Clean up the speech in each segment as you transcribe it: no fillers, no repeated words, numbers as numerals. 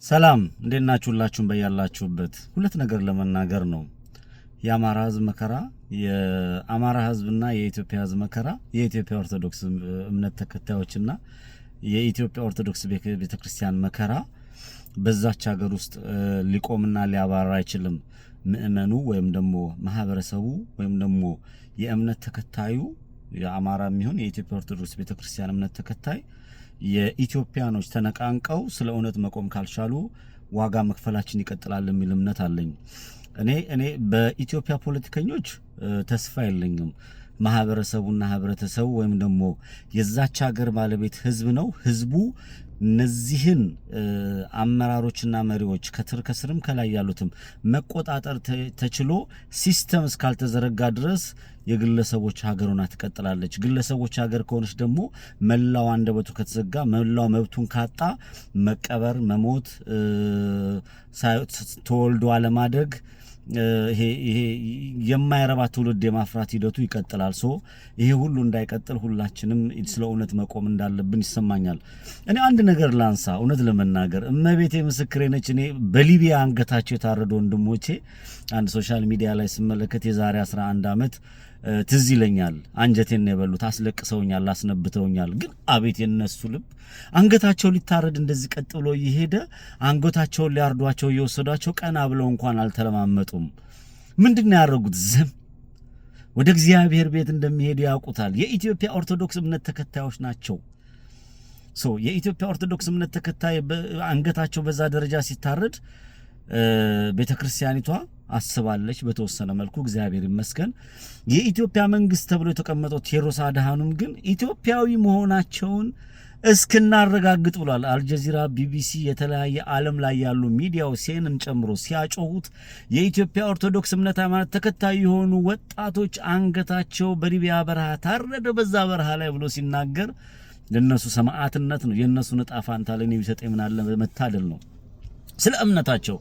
ሰላም እንዴት ናችሁላችሁም በያላችሁበት ሁለት ነገር ለመናገር ነው። የአማራ ህዝብ መከራ፣ የአማራ ህዝብና የኢትዮጵያ ህዝብ መከራ፣ የኢትዮጵያ ኦርቶዶክስ እምነት ተከታዮችና የኢትዮጵያ ኦርቶዶክስ ቤተክርስቲያን መከራ በዛች ሀገር ውስጥ ሊቆምና ሊያባራ አይችልም። ምእመኑ ወይም ደግሞ ማህበረሰቡ ወይም ደግሞ የእምነት ተከታዩ የአማራም ይሁን የኢትዮጵያ ኦርቶዶክስ ቤተክርስቲያን እምነት ተከታይ የኢትዮጵያኖች ተነቃንቀው ስለ እውነት መቆም ካልቻሉ ዋጋ መክፈላችን ይቀጥላል የሚል እምነት አለኝ። እኔ በኢትዮጵያ ፖለቲከኞች ተስፋ የለኝም። ማህበረሰቡና ህብረተሰቡ ወይም ደግሞ የዛች ሀገር ባለቤት ህዝብ ነው። ህዝቡ እነዚህን አመራሮችና መሪዎች ከስርም ከላይ ያሉትም መቆጣጠር ተችሎ ሲስተም እስካልተዘረጋ ድረስ የግለሰቦች ሀገር ሆና ትቀጥላለች። ግለሰቦች ሀገር ከሆነች ደግሞ መላው አንደበቱ ከተዘጋ መላው መብቱን ካጣ መቀበር፣ መሞት፣ ተወልዶ አለማደግ ይሄ የማይረባ ትውልድ የማፍራት ሂደቱ ይቀጥላል። ይሄ ሁሉ እንዳይቀጥል ሁላችንም ስለ እውነት መቆም እንዳለብን ይሰማኛል። እኔ አንድ ነገር ላንሳ። እውነት ለመናገር እመቤቴ ምስክሬ ነች። እኔ በሊቢያ አንገታቸው የታረዱ ወንድሞቼ አንድ ሶሻል ሚዲያ ላይ ስመለከት የዛሬ 11 ዓመት ትዝ ይለኛል። አንጀቴን ነው የበሉት። አስለቅሰውኛል፣ አስነብተውኛል። ግን አቤት የነሱ ልብ! አንገታቸው ሊታረድ እንደዚህ ቀጥ ብሎ እየሄደ አንገታቸውን ሊያርዷቸው እየወሰዷቸው ቀና ብለው እንኳን አልተለማመጡም። ምንድነው ያደረጉት? ዝም። ወደ እግዚአብሔር ቤት እንደሚሄዱ ያውቁታል። የኢትዮጵያ ኦርቶዶክስ እምነት ተከታዮች ናቸው። የኢትዮጵያ ኦርቶዶክስ እምነት ተከታይ አንገታቸው በዛ ደረጃ ሲታረድ ቤተክርስቲያኒቷ አስባለች በተወሰነ መልኩ፣ እግዚአብሔር ይመስገን። የኢትዮጵያ መንግስት ተብሎ የተቀመጠው ቴዎድሮስ አድሃኖም ግን ኢትዮጵያዊ መሆናቸውን እስክናረጋግጥ ብሏል። አልጀዚራ፣ ቢቢሲ፣ የተለያየ ዓለም ላይ ያሉ ሚዲያው ሲኤንን ጨምሮ ሲያጮሁት የኢትዮጵያ ኦርቶዶክስ እምነት ሃይማኖት ተከታይ የሆኑ ወጣቶች አንገታቸው በሊቢያ በረሃ ታረደ በዛ በረሃ ላይ ብሎ ሲናገር ለነሱ ሰማዕትነት ነው። የነሱ ዕጣ ፋንታ ለኔ ቢሰጠኝ ምን አለ መታደል ነው። ስለ እምነታቸው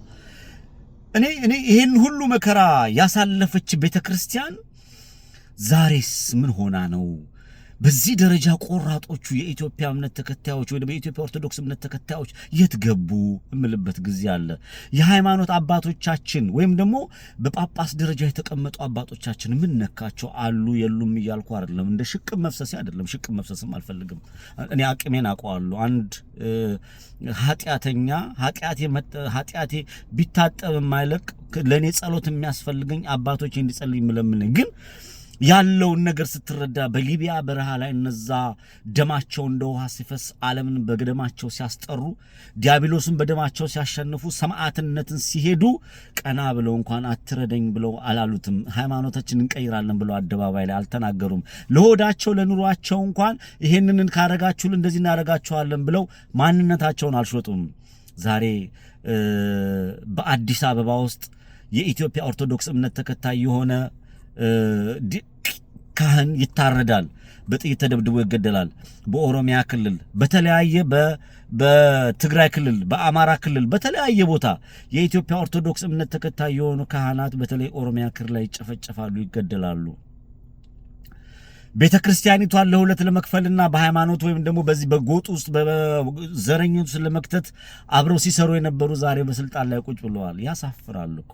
እኔ ይሄን ሁሉ መከራ ያሳለፈች ቤተክርስቲያን ዛሬስ ምን ሆና ነው በዚህ ደረጃ ቆራጦቹ የኢትዮጵያ እምነት ተከታዮች ወይ በኢትዮጵያ ኦርቶዶክስ እምነት ተከታዮች የት ገቡ እምልበት ጊዜ አለ። የሃይማኖት አባቶቻችን ወይም ደግሞ በጳጳስ ደረጃ የተቀመጡ አባቶቻችን ምን ነካቸው? አሉ የሉም እያልኩ አይደለም። እንደ ሽቅብ መፍሰሴ አይደለም። ሽቅብ መፍሰስም አልፈልግም። እኔ አቅሜን አውቀዋለሁ። አንድ ኃጢአተኛ ኃጢአቴ ቢታጠብ የማይለቅ ለኔ ጸሎት የሚያስፈልገኝ አባቶች እንዲጸልይ ምለምን ግን ያለውን ነገር ስትረዳ በሊቢያ በረሃ ላይ እነዛ ደማቸው እንደ ውሃ ሲፈስ ዓለምን በደማቸው ሲያስጠሩ ዲያብሎስን በደማቸው ሲያሸንፉ ሰማዕትነትን ሲሄዱ ቀና ብለው እንኳን አትረደኝ ብለው አላሉትም። ሃይማኖታችንን እንቀይራለን ብለው አደባባይ ላይ አልተናገሩም። ለሆዳቸው ለኑሯቸው እንኳን ይሄንን ካረጋችሁልን እንደዚህ እናረጋችኋለን ብለው ማንነታቸውን አልሾጡም። ዛሬ በአዲስ አበባ ውስጥ የኢትዮጵያ ኦርቶዶክስ እምነት ተከታይ የሆነ ካህን ይታረዳል፣ በጥይት ተደብድቦ ይገደላል። በኦሮሚያ ክልል በተለያየ በትግራይ ክልል በአማራ ክልል በተለያየ ቦታ የኢትዮጵያ ኦርቶዶክስ እምነት ተከታይ የሆኑ ካህናት በተለይ ኦሮሚያ ክልል ላይ ይጨፈጨፋሉ፣ ይገደላሉ። ቤተክርስቲያኒቷን ለሁለት ለመክፈልና በሃይማኖት ወይም ደግሞ በዚህ በጎጥ ውስጥ በዘረኞች ለመክተት አብረው ሲሰሩ የነበሩ ዛሬ በስልጣን ላይ ቁጭ ብለዋል። ያሳፍራል እኮ።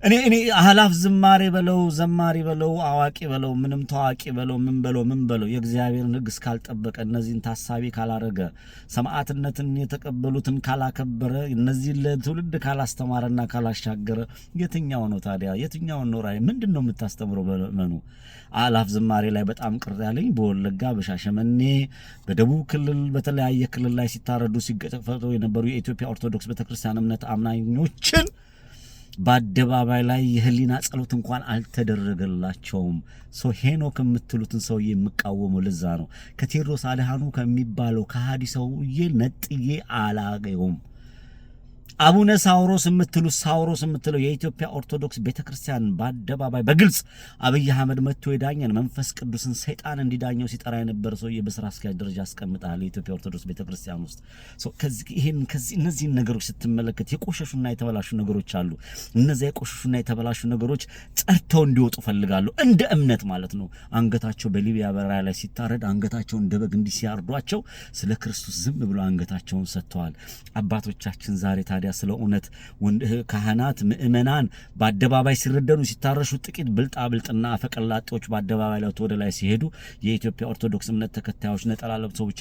እኔ አህላፍ ዝማሬ በለው ዘማሪ በለው አዋቂ በለው ምንም ታዋቂ በለው ምን በለው የእግዚአብሔርን ሕግ እስካልጠበቀ እነዚህን ታሳቢ ካላረገ ሰማዕትነትን የተቀበሉትን ካላከበረ እነዚህን ለትውልድ ካላስተማረና ካላሻገረ የትኛው ነው ታዲያ? የትኛው ነው ራይ? ምንድነው የምታስተምረው? በመኑ አህላፍ ዝማሬ ላይ በጣም ቅር ያለኝ በወለጋ በሻሸመኔ በደቡብ ክልል በተለያየ ክልል ላይ ሲታረዱ ሲገጠፈጡ የነበሩ የኢትዮጵያ ኦርቶዶክስ ቤተክርስቲያን እምነት አማኞችን በአደባባይ ላይ የህሊና ጸሎት እንኳን አልተደረገላቸውም። ሄኖክ የምትሉትን ሰውዬ የምቃወመው ለዛ ነው። ከቴዎድሮስ አድሃኖም ከሚባለው ከሃዲ ሰውዬ ነጥዬ አላገየውም። አቡነ ሳውሮስ የምትለው የኢትዮጵያ ኦርቶዶክስ ቤተክርስቲያን በአደባባይ በግልጽ አብይ አህመድ መጥቶ የዳኘን መንፈስ ቅዱስን ሰይጣን እንዲዳኘው ሲጠራ የነበረ ሰውዬ በስራ አስኪያጅ ደረጃ አስቀምጣል። የኢትዮጵያ ኦርቶዶክስ ቤተክርስቲያን ውስጥ እነዚህን ነገሮች ስትመለከት የቆሸሹና የተበላሹ ነገሮች አሉ። እነዚያ የቆሸሹና የተበላሹ ነገሮች ጸድተው እንዲወጡ ፈልጋለሁ። እንደ እምነት ማለት ነው። አንገታቸው በሊቢያ በረሃ ላይ ሲታረድ አንገታቸውን እንደ በግ እንዲሲያርዷቸው ስለ ክርስቶስ ዝም ብሎ አንገታቸውን ሰጥተዋል። አባቶቻችን ዛሬ ታዲያ ስለ እውነት ካህናት ምእመናን በአደባባይ ሲረደኑ ሲታረሹ ጥቂት ብልጣብልጥና አፈቀላጤዎች በአደባባይ ላይ ወደ ላይ ሲሄዱ የኢትዮጵያ ኦርቶዶክስ እምነት ተከታዮች ነጠላ ለብሰው ብቻ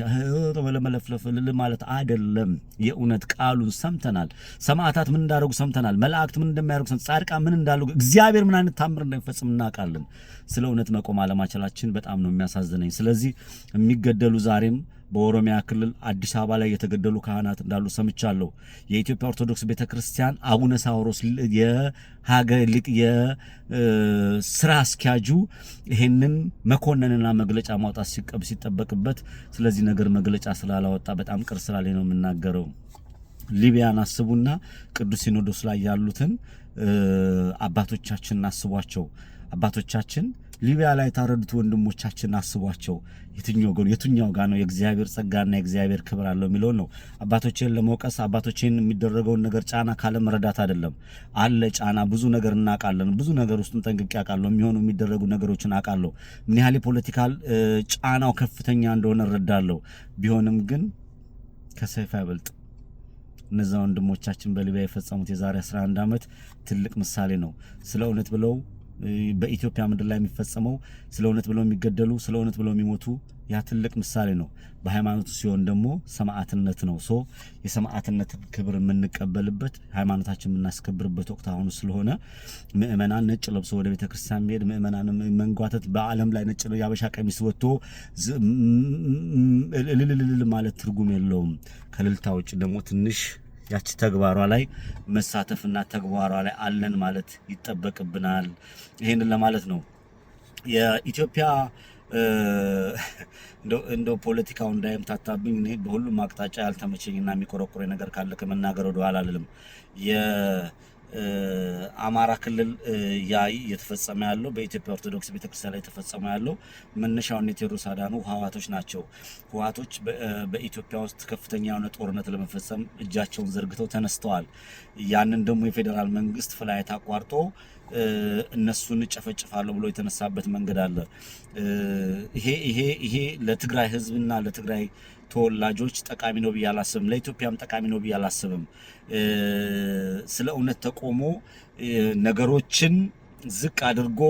መለመለፍለፍ ማለት አይደለም። የእውነት ቃሉን ሰምተናል። ሰማዕታት ምን እንዳደረጉ ሰምተናል። መላእክት ምን እንደሚያደርጉ ሰምተናል። ጻድቃን ምን እንዳደረጉ እግዚአብሔር ምን አይነት ታምር እንደሚፈጽም እናውቃለን። ስለ እውነት መቆም አለማችላችን በጣም ነው የሚያሳዝነኝ። ስለዚህ የሚገደሉ ዛሬም በኦሮሚያ ክልል አዲስ አበባ ላይ የተገደሉ ካህናት እንዳሉ ሰምቻለሁ። የኢትዮጵያ ኦርቶዶክስ ቤተክርስቲያን አቡነ ሳውሮስ የሀገር ሊቅ የስራ አስኪያጁ ይሄንን መኮንንና መግለጫ ማውጣት ሲጠበቅበት ስለዚህ ነገር መግለጫ ስላላወጣ በጣም ቅር ስላለኝ ነው የምናገረው። ሊቢያን አስቡና ቅዱስ ሲኖዶስ ላይ ያሉትን አባቶቻችንን አስቧቸው። አባቶቻችን ሊቢያ ላይ የታረዱት ወንድሞቻችን አስቧቸው። የትኛው ጋር ነው የእግዚአብሔር ጸጋና የእግዚአብሔር ክብር አለው የሚለው ነው። አባቶችን ለመውቀስ አባቶችን የሚደረገውን ነገር ጫና ካለ መረዳት አይደለም። አለ ጫና፣ ብዙ ነገር እናውቃለን። ብዙ ነገር ውስጥም ጠንቅቄ አውቃለሁ። የሚደረጉ ነገሮችን አውቃለሁ። ምን ያህል ፖለቲካል ጫናው ከፍተኛ እንደሆነ እረዳለሁ። ቢሆንም ግን ከሰይፍ አይበልጥ። እነዛ ወንድሞቻችን በሊቢያ የፈጸሙት የዛሬ 11 ዓመት ትልቅ ምሳሌ ነው። ስለ እውነት ብለው በኢትዮጵያ ምድር ላይ የሚፈጸመው ስለ እውነት ብለው የሚገደሉ ስለ እውነት ብለው የሚሞቱ ያ ትልቅ ምሳሌ ነው። በሃይማኖቱ ሲሆን ደግሞ ሰማዕትነት ነው። የሰማዕትነት ክብር የምንቀበልበት ሃይማኖታችን የምናስከብርበት ወቅት አሁን ስለሆነ ምእመናን ነጭ ለብሶ ወደ ቤተክርስቲያን መሄድ፣ ምእመናን መንጓተት፣ በዓለም ላይ ነጭ ያበሻ ቀሚስ ወጥቶ እልል ማለት ትርጉም የለውም። ከልልታ ውጭ ደግሞ ትንሽ ያቺ ተግባሯ ላይ መሳተፍና ተግባሯ ላይ አለን ማለት ይጠበቅብናል። ይሄንን ለማለት ነው። የኢትዮጵያ እንደው ፖለቲካው እንዳይምታታብኝ እኔ በሁሉም አቅጣጫ ያልተመቸኝና የሚቆረቆረ ነገር ካለ ከመናገር ወደ ኋላ አልልም። አማራ ክልል እየተፈጸመ ያለው በኢትዮጵያ ኦርቶዶክስ ቤተክርስቲያን ላይ የተፈጸመ ያለው መነሻውን የቴዎድሮስ አድሃኖም ህወሓቶች ናቸው። ህወሓቶች በኢትዮጵያ ውስጥ ከፍተኛ የሆነ ጦርነት ለመፈጸም እጃቸውን ዘርግተው ተነስተዋል። ያንን ደግሞ የፌዴራል መንግስት ፍላይት አቋርጦ እነሱን ጨፈጭፋለሁ ብሎ የተነሳበት መንገድ አለ። ይሄ ለትግራይ ህዝብና ለትግራይ ተወላጆች ጠቃሚ ነው ብዬ አላስብም። ለኢትዮጵያም ጠቃሚ ነው ብዬ አላስብም። ስለ እውነት ተቆሞ ነገሮችን ዝቅ አድርጎ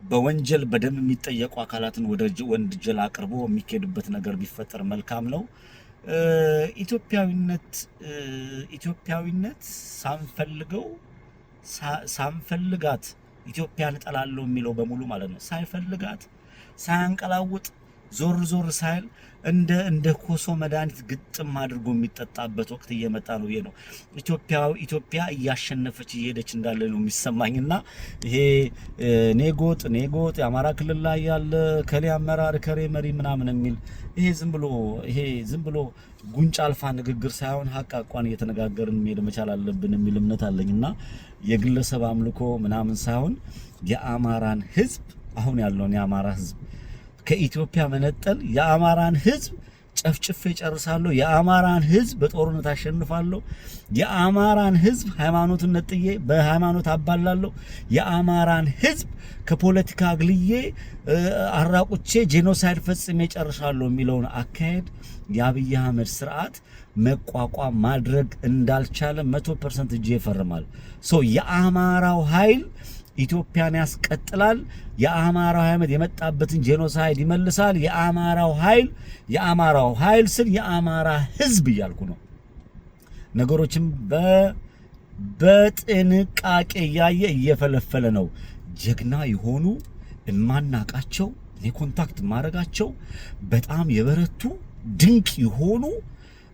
በወንጀል በደም የሚጠየቁ አካላትን ወደ ወንጀል አቅርቦ የሚካሄድበት ነገር ቢፈጠር መልካም ነው። ኢትዮጵያዊነት ሳንፈልጋት ኢትዮጵያን እጠላለሁ የሚለው በሙሉ ማለት ነው። ሳይፈልጋት ሳያንቀላውጥ ዞር ሳይል እንደ ኮሶ መድኃኒት ግጥም አድርጎ የሚጠጣበት ወቅት እየመጣ ነው። ይሄ ነው ኢትዮጵያ እያሸነፈች እየሄደች እንዳለ ነው የሚሰማኝና ይሄ ኔጎጥ የአማራ ክልል ላይ ያለ ከሌ አመራር ከሬ መሪ ምናምን የሚል ይሄ ዝም ብሎ ጉንጫ አልፋ ንግግር ሳይሆን ሀቃቋን እየተነጋገርን መሄድ መቻል አለብን የሚል እምነት አለኝና የግለሰብ አምልኮ ምናምን ሳይሆን የአማራን ህዝብ አሁን ያለውን የአማራ ህዝብ ከኢትዮጵያ መነጠል፣ የአማራን ህዝብ ጨፍጭፌ ጨርሳለሁ፣ የአማራን ህዝብ በጦርነት አሸንፋለሁ፣ የአማራን ህዝብ ሃይማኖትን ነጥዬ በሃይማኖት አባላለሁ፣ የአማራን ህዝብ ከፖለቲካ አግልዬ አራቁቼ ጄኖሳይድ ፈጽሜ ጨርሳለሁ የሚለውን አካሄድ የአብይ አህመድ ስርዓት መቋቋም ማድረግ እንዳልቻለ 100% እጄ ይፈርማል። የአማራው ኃይል ኢትዮጵያን ያስቀጥላል። የአማራው ኃይል የመጣበትን ጄኖሳይድ ይመልሳል። የአማራው ኃይል ስል የአማራ ህዝብ እያልኩ ነው። ነገሮችን በጥንቃቄ እያየ እየፈለፈለ ነው። ጀግና የሆኑ እማናቃቸው እኔ ኮንታክት ማድረጋቸው በጣም የበረቱ ድንቅ የሆኑ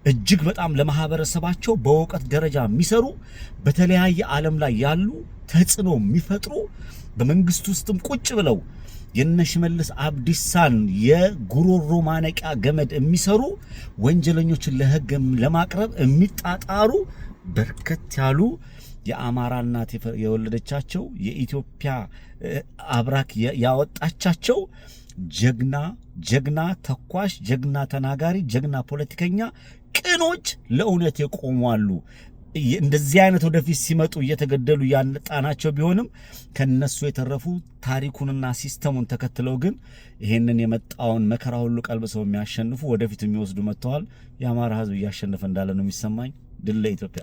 እጅግ በጣም ለማህበረሰባቸው በእውቀት ደረጃ የሚሰሩ በተለያየ ዓለም ላይ ያሉ ተጽዕኖ የሚፈጥሩ በመንግስት ውስጥም ቁጭ ብለው የነሽመልስ አብዲሳን የጉሮሮ ማነቂያ ገመድ የሚሰሩ ወንጀለኞችን ለህግ ለማቅረብ የሚጣጣሩ በርከት ያሉ የአማራ እናት የወለደቻቸው የኢትዮጵያ አብራክ ያወጣቻቸው ጀግና ተኳሽ፣ ጀግና ተናጋሪ፣ ጀግና ፖለቲከኛ፣ ቅኖች፣ ለእውነት የቆሟሉ። እንደዚህ አይነት ወደፊት ሲመጡ እየተገደሉ ያንጣናቸው ቢሆንም ከነሱ የተረፉ ታሪኩንና ሲስተሙን ተከትለው ግን ይሄንን የመጣውን መከራ ሁሉ ቀልብሰው የሚያሸንፉ ወደፊት የሚወስዱ መጥተዋል። የአማራ ሕዝብ እያሸነፈ እንዳለ ነው የሚሰማኝ። ድል ለኢትዮጵያ።